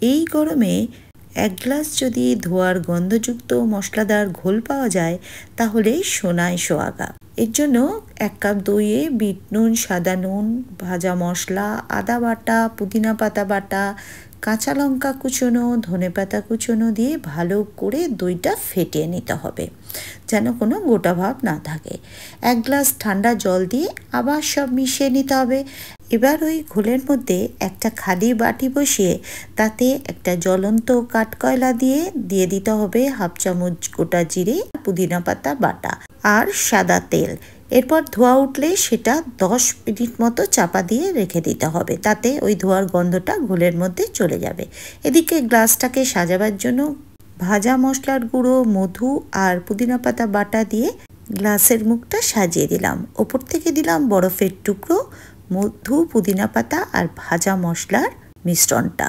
এই গরমে 1 গ্লাস যদি ধোয়ার গন্ধযুক্ত মশলাদার ঘোল পাওয়া যায় তাহলে সোনায় সোহাগা। এর জন্য 1 কাপ দইয়ে বিট নুন, সাদা নুন, ভাজা মশলা, আদা বাটা, পুদিনা পাতা বাটা, কাঁচা লঙ্কা কুচোনো, ধনেপাতা কুচোনো দিয়ে ভালো করে দইটা ফেটিয়ে নিতে হবে, যেন কোনো গোটা ভাব না থাকে। 1 গ্লাস ঠান্ডা জল দিয়ে আবার সব মিশিয়ে নিতে হবে। এবার ওই ঘোলের মধ্যে একটা খালি বাটি বসিয়ে তাতে একটা জ্বলন্ত কাঠকয়লা দিয়ে দিতে হবে 1/2 চামচ গোটা জিরে, পুদিনা পাতা বাটা আর সাদা তেল। এরপর ধোয়া উঠলে সেটা 10 মিনিট মতো চাপা দিয়ে রেখে দিতে হবে, তাতে ওই ধোয়ার গন্ধটা ঘোলের মধ্যে চলে যাবে। এদিকে গ্লাসটাকে সাজাবার জন্য ভাজা মশলার গুঁড়ো, মধু আর পুদিনা পাতা বাটা দিয়ে গ্লাসের মুখটা সাজিয়ে দিলাম। ওপর থেকে দিলাম বরফের টুকরো, মধু, পুদিনা পাতা আর ভাজা মশলার মিশ্রণটা।